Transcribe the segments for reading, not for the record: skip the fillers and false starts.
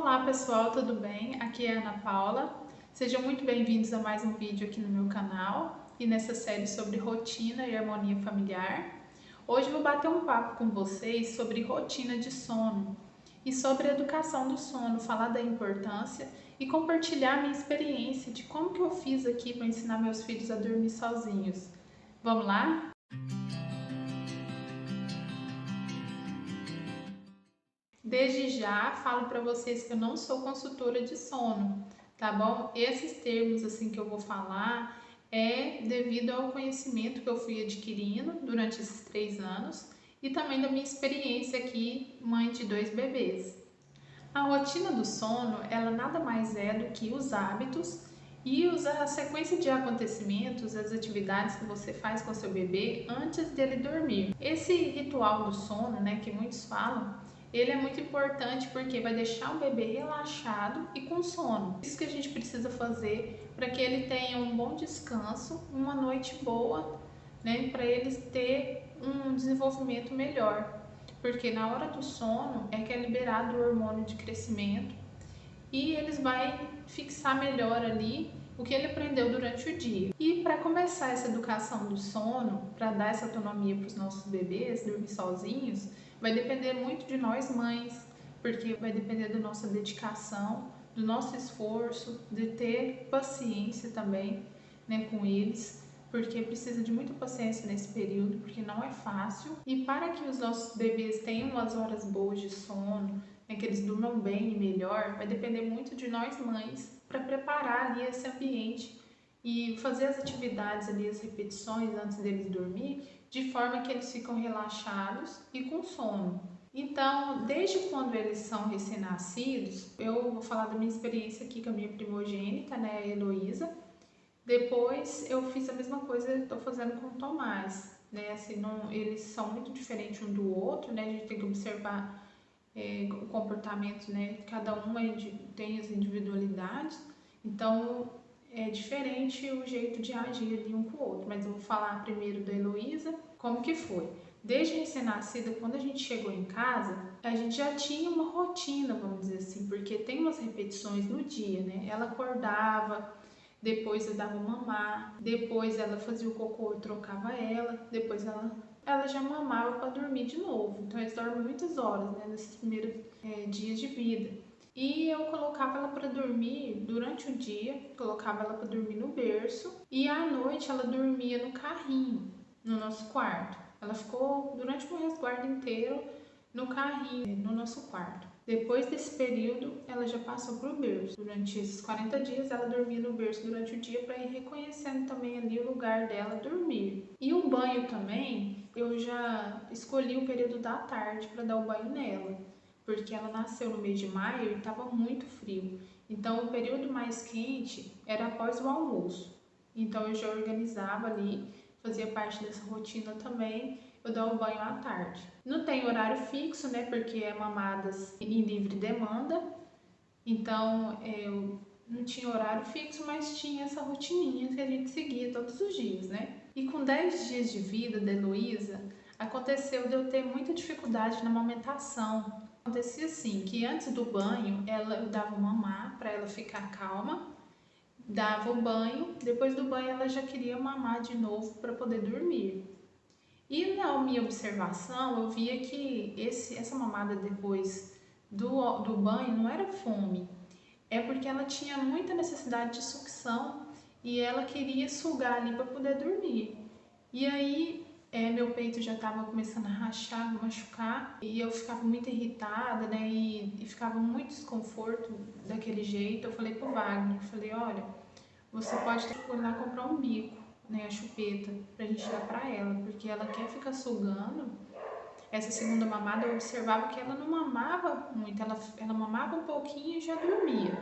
Olá pessoal, tudo bem? Aqui é a Ana Paula. Sejam muito bem-vindos a mais um vídeo aqui no meu canal e nessa série sobre rotina e harmonia familiar. Hoje eu vou bater um papo com vocês sobre rotina de sono e sobre educação do sono, falar da importância e compartilhar minha experiência de como que eu fiz aqui para ensinar meus filhos a dormir sozinhos. Vamos lá? Desde já falo para vocês que eu não sou consultora de sono, tá bom? Esses termos assim que eu vou falar é devido ao conhecimento que eu fui adquirindo durante esses 3 anos e também da minha experiência aqui, mãe de 2 bebês. A rotina do sono, ela nada mais é do que os hábitos e a sequência de acontecimentos, as atividades que você faz com seu bebê antes dele dormir. Esse ritual do sono, né, que muitos falam, ele é muito importante porque vai deixar o bebê relaxado e com sono. Isso que a gente precisa fazer para que ele tenha um bom descanso, uma noite boa, né, para ele ter um desenvolvimento melhor. Porque na hora do sono é que é liberado o hormônio de crescimento e eles vai fixar melhor ali o que ele aprendeu durante o dia. E para começar essa educação do sono, para dar essa autonomia para os nossos bebês dormir sozinhos, vai depender muito de nós mães, porque vai depender da nossa dedicação, do nosso esforço, de ter paciência também, né, com eles, porque precisa de muita paciência nesse período, porque não é fácil. E para que os nossos bebês tenham umas horas boas de sono, né, que eles durmam bem e melhor, vai depender muito de nós mães para preparar ali esse ambiente e fazer as atividades ali, as repetições antes deles dormir, de forma que eles ficam relaxados e com sono. Então, desde quando eles são recém-nascidos, eu vou falar da minha experiência aqui com a minha primogênita, né, a Heloísa. Depois eu fiz a mesma coisa que estou fazendo com o Tomás, né? Assim, não, eles são muito diferentes um do outro, né? A gente tem que observar o comportamento, né? Cada um tem as individualidades, então é diferente o jeito de agir ali um com o outro. Mas eu vou falar primeiro da Heloísa, como que foi. Desde recém-nascida, quando a gente chegou em casa, a gente já tinha uma rotina, vamos dizer assim, porque tem umas repetições no dia, né? Ela acordava, depois eu dava mamar, depois ela fazia o cocô, eu trocava ela, depois ela já mamava para dormir de novo. Então eles dormem muitas horas, né, nesses primeiros dias de vida. E eu colocava ela para dormir durante o dia, colocava ela para dormir no berço e à noite ela dormia no carrinho, no nosso quarto. Ela ficou durante o resguardo inteiro no carrinho, no nosso quarto. Depois desse período, ela já passou para o berço. Durante esses 40 dias, ela dormia no berço durante o dia para ir reconhecendo também ali o lugar dela dormir. E o banho também, eu já escolhi o período da tarde para dar o banho nela, porque ela nasceu no mês de maio e estava muito frio. Então, o período mais quente era após o almoço. Então, eu já organizava ali, fazia parte dessa rotina também, eu dou o banho à tarde. Não tem horário fixo, né? Porque é mamadas em livre demanda. Então eu não tinha horário fixo, mas tinha essa rotininha que a gente seguia todos os dias, né? E com 10 dias de vida da Heloísa, aconteceu de eu ter muita dificuldade na amamentação. Acontecia assim, que antes do banho, eu dava mamar para ela ficar calma, dava o banho, depois do banho ela já queria mamar de novo para poder dormir. E na minha observação, eu via que essa mamada depois do banho não era fome, é porque ela tinha muita necessidade de sucção e ela queria sugar ali para poder dormir. E aí meu peito já estava começando a rachar, machucar, e eu ficava muito irritada, né? E ficava muito desconforto daquele jeito. Eu falei pro Wagner, falei, olha, você pode ter que ir lá comprar um bico, né, a chupeta, pra gente dar pra ela, porque ela quer ficar sugando. Essa segunda mamada eu observava que ela não mamava muito, ela mamava um pouquinho e já dormia.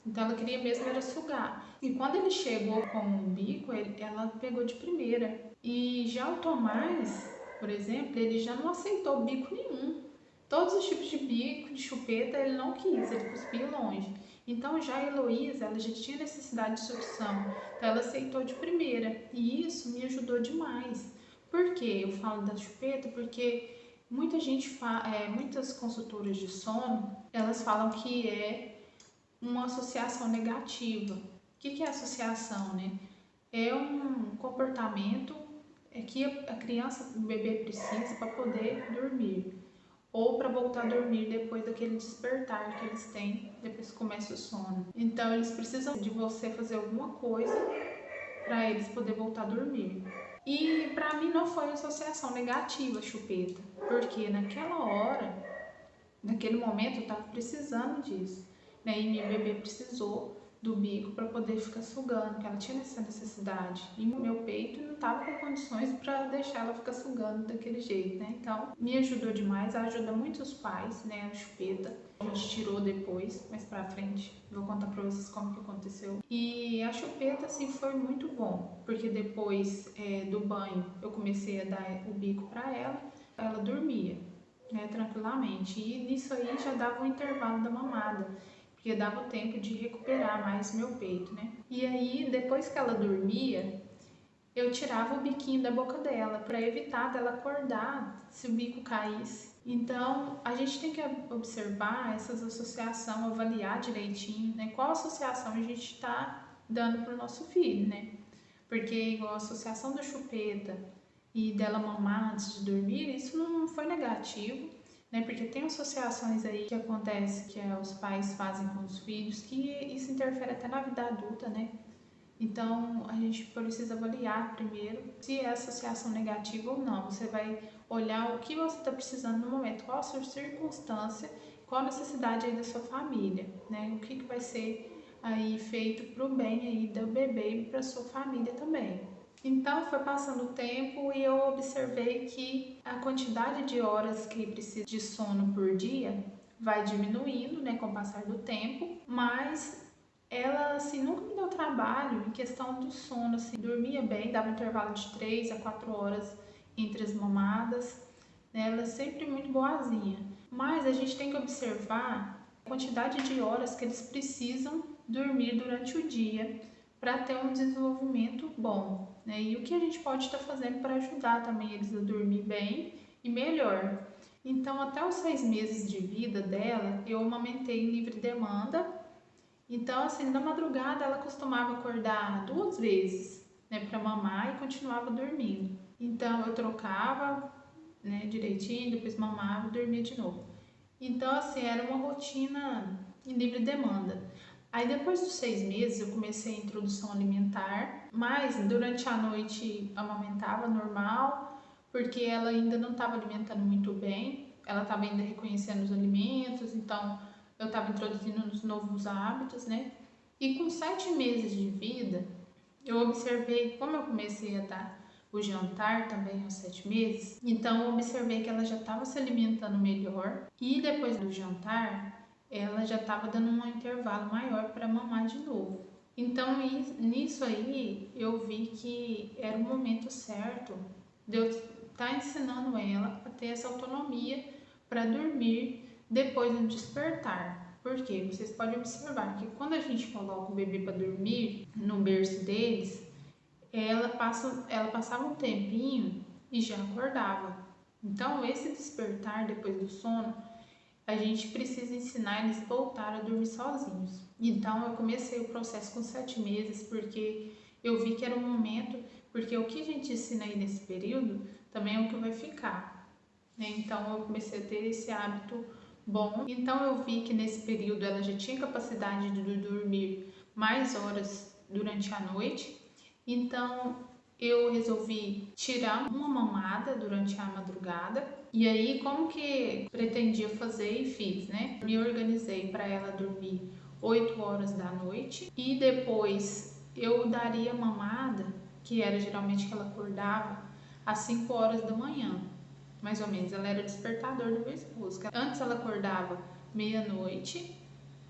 Então ela queria mesmo era sugar. E quando ele chegou com o bico, ela pegou de primeira. E já o Tomás, por exemplo, ele já não aceitou bico nenhum. Todos os tipos de bico, de chupeta, ele não quis, ele cuspiu longe. Então já a Heloísa, ela já tinha necessidade de sucção, então ela aceitou de primeira. E isso me ajudou demais. Por quê? Eu falo da chupeta porque Muitas consultoras de sono, elas falam que é uma associação negativa. O que é associação, né? É um comportamento que a criança, o bebê precisa para poder dormir ou para voltar a dormir depois daquele despertar que eles têm depois que começa o sono. Então eles precisam de você fazer alguma coisa para eles poder voltar a dormir. E para mim não foi uma associação negativa, Chupeta, porque naquela hora, naquele momento eu estava precisando disso, né? E minha bebê precisou do bico para poder ficar sugando, que ela tinha essa necessidade. E meu peito não estava com condições para deixar ela ficar sugando daquele jeito, né? Então, me ajudou demais, ajuda muitos pais, né? A chupeta. A gente tirou depois, mais pra frente. Vou contar pra vocês como que aconteceu. E a chupeta, assim, foi muito bom, porque depois do banho eu comecei a dar o bico pra ela dormia, né, tranquilamente. E nisso aí já dava um intervalo da mamada, porque dava o tempo de recuperar mais meu peito, né? E aí, depois que ela dormia, eu tirava o biquinho da boca dela para evitar dela acordar se o bico caísse. Então, a gente tem que observar essas associações, avaliar direitinho, né? Qual associação a gente está dando para o nosso filho, né? Porque igual a associação da chupeta e dela mamar antes de dormir, isso não foi negativo, né? Porque tem associações aí que acontece que os pais fazem com os filhos, que isso interfere até na vida adulta, né? Então, a gente precisa avaliar primeiro se é associação negativa ou não. Você vai olhar o que você está precisando no momento, qual a sua circunstância, qual a necessidade aí da sua família, né? O que vai ser aí feito para o bem aí do bebê e para sua família também. Então, foi passando o tempo e eu observei que a quantidade de horas que precisa de sono por dia vai diminuindo, né, com o passar do tempo, mas ela, assim, nunca me deu trabalho em questão do sono, assim, dormia bem, dava um intervalo de 3 a 4 horas entre as mamadas, né? Ela é sempre muito boazinha. Mas a gente tem que observar a quantidade de horas que eles precisam dormir durante o dia para ter um desenvolvimento bom, né? E o que a gente pode estar fazendo para ajudar também eles a dormir bem e melhor. Então, até os 6 meses de vida dela, eu amamentei em livre demanda. Então, assim, na madrugada ela costumava acordar 2 vezes, né, para mamar e continuava dormindo. Então, eu trocava, né, direitinho, depois mamava e dormia de novo. Então, assim, era uma rotina em livre demanda. Aí, depois dos 6 meses, eu comecei a introdução alimentar, mas durante a noite amamentava normal, porque ela ainda não estava alimentando muito bem, ela estava ainda reconhecendo os alimentos, então eu estava introduzindo os novos hábitos, né? E com 7 meses de vida, eu observei, como eu comecei a dar o jantar também aos 7 meses, então eu observei que ela já estava se alimentando melhor e depois do jantar, ela já estava dando um intervalo maior para mamar de novo. Então nisso aí eu vi que era o momento certo de eu estar ensinando ela a ter essa autonomia para dormir depois do despertar. Porque vocês podem observar que quando a gente coloca o bebê para dormir no berço deles, ela passava um tempinho e já acordava. Então, esse despertar depois do sono, a gente precisa ensinar eles a voltar a dormir sozinhos. Então, eu comecei o processo com 7 meses, porque eu vi que era um momento, porque o que a gente ensina aí nesse período também é o que vai ficar, né? Então, eu comecei a ter esse hábito bom. Então, eu vi que nesse período ela já tinha capacidade de dormir mais horas durante a noite. Então, eu resolvi tirar uma mamada durante a madrugada. E aí, como que pretendia fazer e fiz, né? Me organizei para ela dormir 8 horas da noite e depois eu daria mamada, que era geralmente que ela acordava às 5 horas da manhã, mais ou menos. Ela era o despertador do meu esposo. Antes ela acordava meia-noite,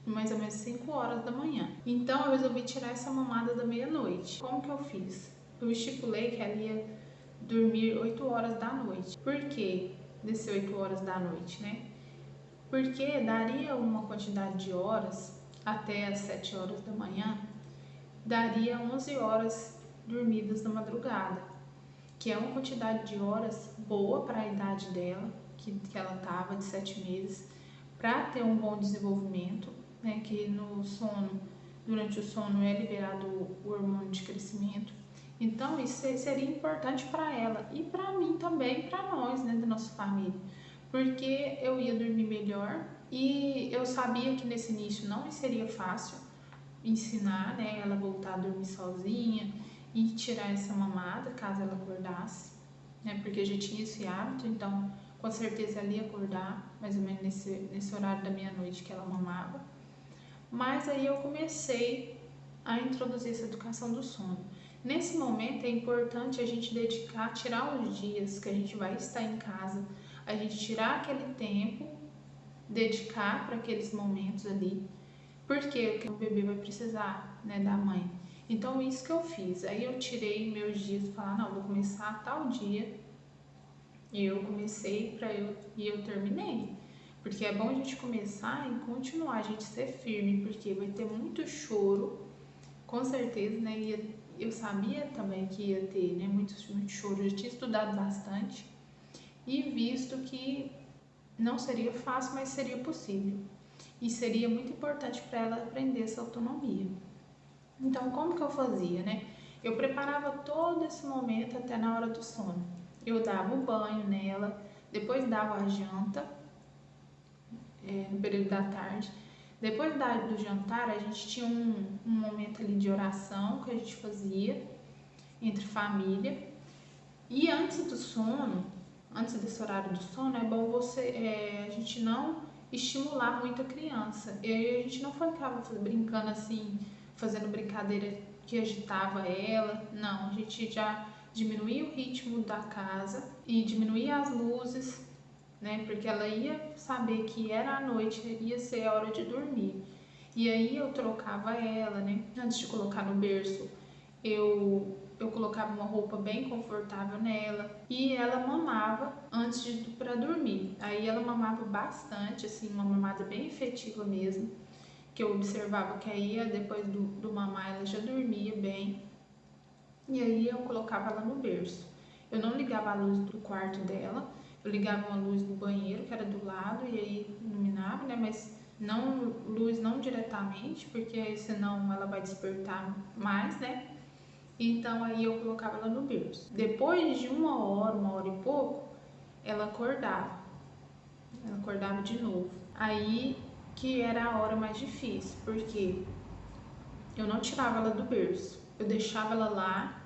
mais ou menos 5 horas da manhã. Então eu resolvi tirar essa mamada da meia-noite. Como que eu fiz? Eu estipulei que ela ia dormir 8 horas da noite. Por que desse 8 horas da noite, né? Porque daria uma quantidade de horas até as 7 horas da manhã, daria 11 horas dormidas na madrugada, que é uma quantidade de horas boa para a idade dela, que ela estava, de 7 meses, para ter um bom desenvolvimento, né? Que no sono, durante o sono é liberado o hormônio de crescimento. Então isso seria importante para ela e para mim também, para nós, né, da nossa família, porque eu ia dormir melhor e eu sabia que nesse início não seria fácil ensinar, né, ela voltar a dormir sozinha e tirar essa mamada caso ela acordasse, né, porque eu já tinha esse hábito, então com certeza ela ia acordar mais ou menos nesse horário da meia-noite que ela mamava. Mas aí eu comecei a introduzir essa educação do sono. Nesse momento é importante a gente tirar os dias que a gente vai estar em casa, a gente tirar aquele tempo, dedicar para aqueles momentos ali, porque o bebê vai precisar, né, da mãe. Então isso que eu fiz. Aí eu tirei meus dias e falar, não, vou começar tal dia. E eu comecei e eu terminei. Porque é bom a gente começar e continuar, a gente ser firme, porque vai ter muito choro, com certeza, né? E eu sabia também que ia ter, né, muito choro, eu já tinha estudado bastante e visto que não seria fácil, mas seria possível. E seria muito importante para ela aprender essa autonomia. Então, como que eu fazia, né? Eu preparava todo esse momento até na hora do sono. Eu dava o banho nela, depois dava a janta, no período da tarde. Depois do jantar, a gente tinha um momento ali de oração que a gente fazia entre família. E antes do sono, antes desse horário do sono, é bom a gente não estimular muito a criança. E a gente não ficava brincando assim, fazendo brincadeira que agitava ela. Não, a gente já diminuía o ritmo da casa e diminuía as luzes, né? Porque ela ia saber que era a noite, ia ser a hora de dormir. E aí eu trocava ela, né? Antes de colocar no berço, eu colocava uma roupa bem confortável nela e ela mamava antes de para dormir. Aí ela mamava bastante, assim, uma mamada bem efetiva mesmo, que eu observava que aí depois do mamar ela já dormia bem. E aí eu colocava ela no berço. Eu não ligava a luz do quarto dela, eu ligava uma luz do banheiro que era do lado e aí iluminava, né? Mas não luz não diretamente, porque aí senão ela vai despertar mais, né? Então aí eu colocava ela no berço. Depois de uma hora e pouco, ela acordava. Ela acordava de novo. Aí que era a hora mais difícil, porque eu não tirava ela do berço. Eu deixava ela lá,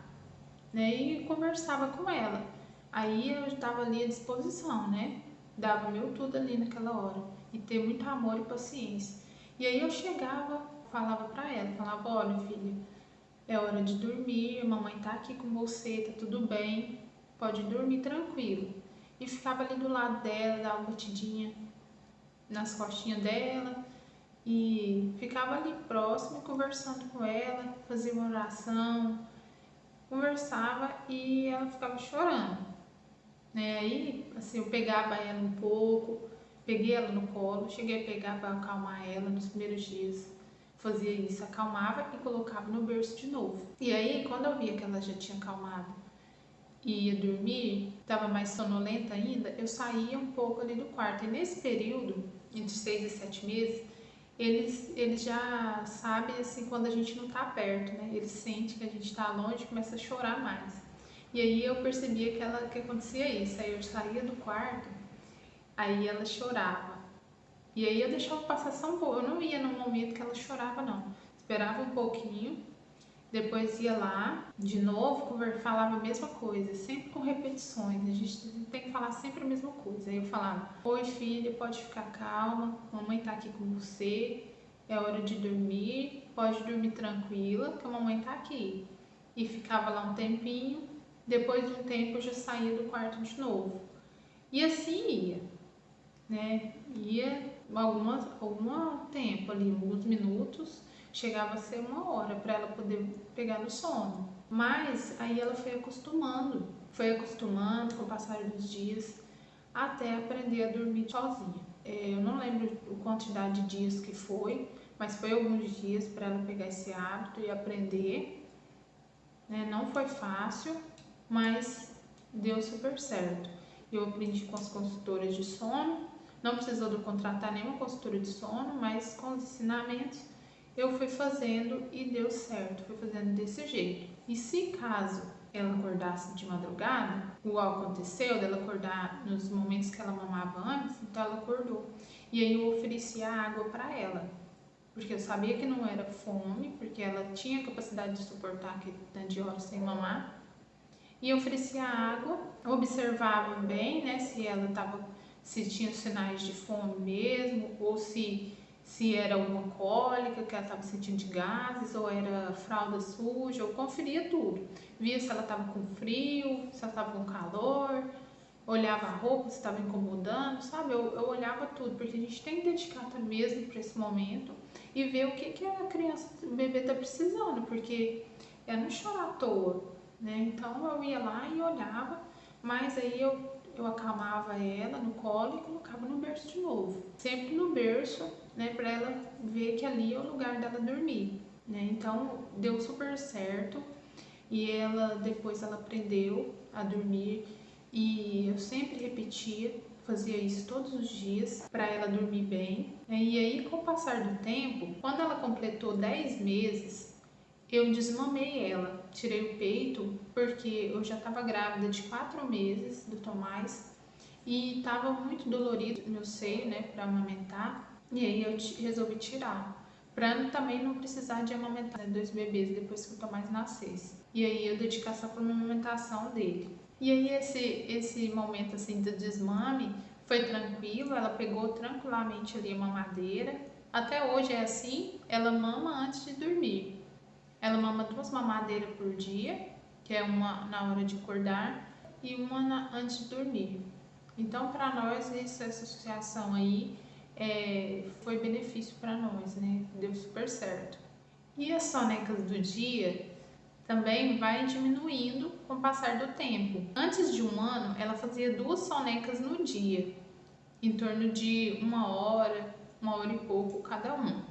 né, e conversava com ela. Aí eu estava ali à disposição, né? Dava meu tudo ali naquela hora. E ter muito amor e paciência. E aí eu chegava, falava pra ela, falava, olha filha, é hora de dormir, a mamãe tá aqui com você, tá tudo bem, pode dormir tranquilo. E ficava ali do lado dela, dava uma batidinha nas costinhas dela e ficava ali próximo, conversando com ela, fazia uma oração, conversava e ela ficava chorando, né? Aí, assim, eu pegava ela um pouco, peguei ela no colo, cheguei a pegar para acalmar ela nos primeiros dias. Fazia isso, acalmava e colocava no berço de novo. E aí, quando eu via que ela já tinha acalmado e ia dormir, estava mais sonolenta ainda, eu saía um pouco ali do quarto. E nesse período, entre 6 e 7 meses, eles já sabem assim quando a gente não está perto, né? Eles sentem que a gente está longe e começa a chorar mais. E aí eu percebia que acontecia isso. Aí eu saía do quarto, aí ela chorava. E aí eu deixava passar só um pouco. Eu não ia no momento que ela chorava, não. Esperava um pouquinho, depois ia lá, de novo, falava a mesma coisa, sempre com repetições. A gente tem que falar sempre a mesma coisa. Aí eu falava, oi filha, pode ficar calma, mamãe tá aqui com você, é hora de dormir, pode dormir tranquila, que a mamãe tá aqui. E ficava lá um tempinho, depois de um tempo eu já saía do quarto de novo. E assim ia, né? Ia algum tempo ali, alguns minutos, chegava a ser uma hora para ela poder pegar no sono. Mas aí ela foi acostumando com o passar dos dias, até aprender a dormir sozinha. Eu não lembro a quantidade de dias que foi, mas foi alguns dias para ela pegar esse hábito e aprender, né? Não foi fácil, mas deu super certo. eu aprendi com as consultoras de sono. Não precisou de contratar nenhuma consultora de sono, mas com os ensinamentos eu fui fazendo e deu certo, fui fazendo desse jeito. E se caso ela acordasse de madrugada, igual aconteceu dela acordar nos momentos que ela mamava antes, então ela acordou. E aí eu oferecia água para ela, porque eu sabia que não era fome, porque ela tinha capacidade de suportar aquele tanto de horas sem mamar. E eu oferecia água, observava bem, né, se tinha sinais de fome mesmo, ou se era alguma cólica que ela estava sentindo de gases, ou era fralda suja, eu conferia tudo. Via se ela estava com frio, se ela estava com calor, olhava a roupa, se estava incomodando, sabe? Eu olhava tudo, porque a gente tem que dedicar mesmo para esse momento e ver o que a criança, o bebê está precisando, porque ela não chora à toa, né? Então eu ia lá e olhava, mas aí eu acalmava ela no colo e colocava no berço de novo. Sempre no berço, né, para ela ver que ali é o lugar dela dormir, né? Então deu super certo e depois ela aprendeu a dormir e eu sempre repetia, fazia isso todos os dias para ela dormir bem. E aí, com o passar do tempo, quando ela completou 10 meses, eu desmamei ela, tirei o peito, porque eu já estava grávida de 4 meses do Tomás e estava muito dolorido meu seio, né, para amamentar. E aí eu resolvi tirar, para também não precisar de amamentar, né, 2 bebês depois que o Tomás nascesse. E aí eu dedicar só para a amamentação dele. E aí esse momento assim do desmame foi tranquilo, ela pegou tranquilamente ali a mamadeira. Até hoje é assim, ela mama antes de dormir. Ela mama 2 mamadeiras por dia, que é uma na hora de acordar e uma antes de dormir. Então, para nós, essa associação aí foi benefício para nós, né? Deu super certo. E as sonecas do dia também vai diminuindo com o passar do tempo. Antes de 1 ano, ela fazia 2 sonecas no dia, em torno de 1 hora e pouco cada um.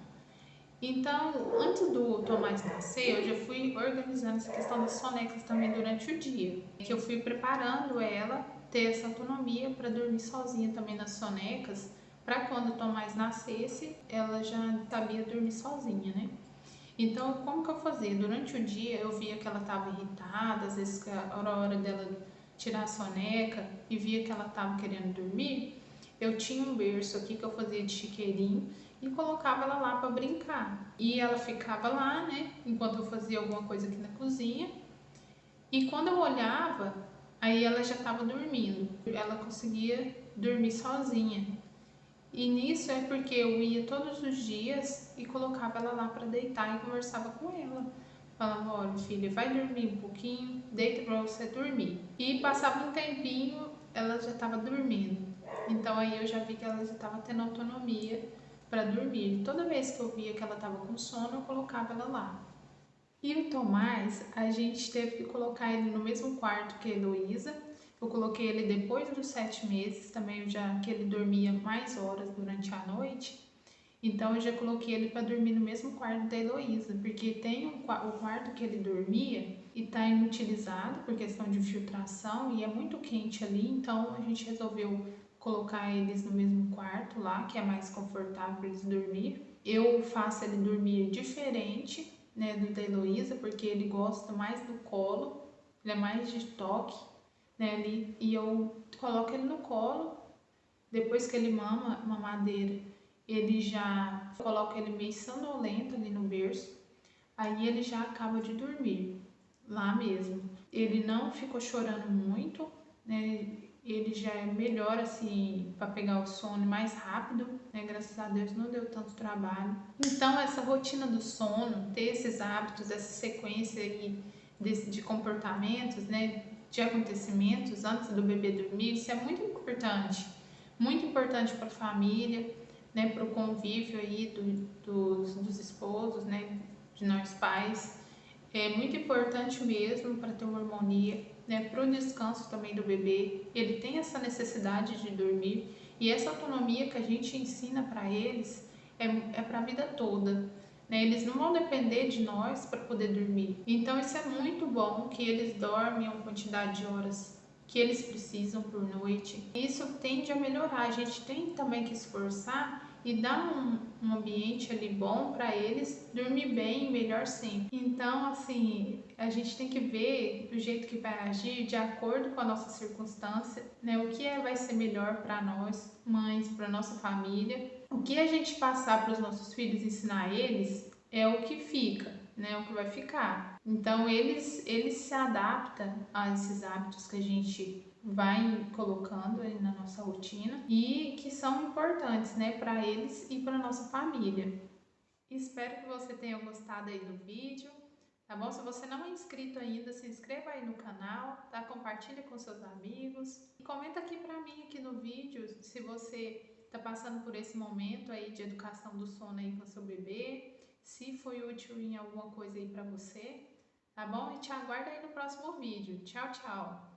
Então, antes do Tomás nascer, eu já fui organizando essa questão das sonecas também durante o dia, que eu fui preparando ela ter essa autonomia para dormir sozinha também nas sonecas, para quando o Tomás nascesse, ela já sabia dormir sozinha, né? Então, como que eu fazia? Durante o dia eu via que ela estava irritada, às vezes que era a hora dela tirar a soneca e via que ela estava querendo dormir, eu tinha um berço aqui que eu fazia de chiqueirinho e colocava ela lá para brincar. E ela ficava lá, né, enquanto eu fazia alguma coisa aqui na cozinha. E quando eu olhava, aí ela já estava dormindo. Ela conseguia dormir sozinha. E nisso é porque eu ia todos os dias e colocava ela lá para deitar e conversava com ela. Falava, olha filha, vai dormir um pouquinho, deita para você dormir. E passava um tempinho, ela já estava dormindo. Então aí eu já vi que ela já estava tendo autonomia para dormir. Toda vez que eu via que ela estava com sono, eu colocava ela lá. E o Tomás, a gente teve que colocar ele no mesmo quarto que a Heloísa. Eu coloquei ele depois dos 7 meses, também já que ele dormia mais horas durante a noite. Então eu já coloquei ele para dormir no mesmo quarto da Heloísa, porque tem o quarto que ele dormia e está inutilizado por questão de filtração e é muito quente ali, então a gente resolveu colocar eles no mesmo quarto lá, que é mais confortável para eles dormir. Eu faço ele dormir diferente, né, do da Heloísa, porque ele gosta mais do colo, ele é mais de toque, né, ali, e eu coloco ele no colo, depois que ele mama mamadeira, ele já coloca ele meio sonolento ali no berço, aí ele já acaba de dormir, lá mesmo. Ele não ficou chorando muito, né, ele já é melhor assim para pegar o sono mais rápido, né? Graças a Deus não deu tanto trabalho. Então essa rotina do sono, ter esses hábitos, essa sequência aí de comportamentos, né? De acontecimentos antes do bebê dormir, isso é muito importante para a família, né? Para o convívio aí dos esposos, né? De nós pais. É muito importante mesmo para ter uma harmonia, né, para o descanso também do bebê. Ele tem essa necessidade de dormir e essa autonomia que a gente ensina para eles é para a vida toda. Né? Eles não vão depender de nós para poder dormir. Então isso é muito bom que eles dormem uma quantidade de horas que eles precisam por noite. Isso tende a melhorar. A gente tem também que esforçar e dar um ambiente ali bom para eles dormir bem, melhor sempre. Então, assim, a gente tem que ver do jeito que vai agir de acordo com a nossa circunstância, né? O que vai ser melhor para nós, mães, para nossa família. O que a gente passar para os nossos filhos, ensinar eles, é o que fica, né? O que vai ficar. Então, eles se adaptam a esses hábitos que a gente vai colocando aí na nossa rotina e que são importantes, né, para eles e para nossa família. Espero que você tenha gostado aí do vídeo, tá bom? Se você não é inscrito ainda, se inscreva aí no canal, tá? Compartilha com seus amigos e comenta aqui para mim aqui no vídeo se você está passando por esse momento aí de educação do sono aí com seu bebê, se foi útil em alguma coisa aí para você, tá bom? E te aguardo aí no próximo vídeo. Tchau, tchau!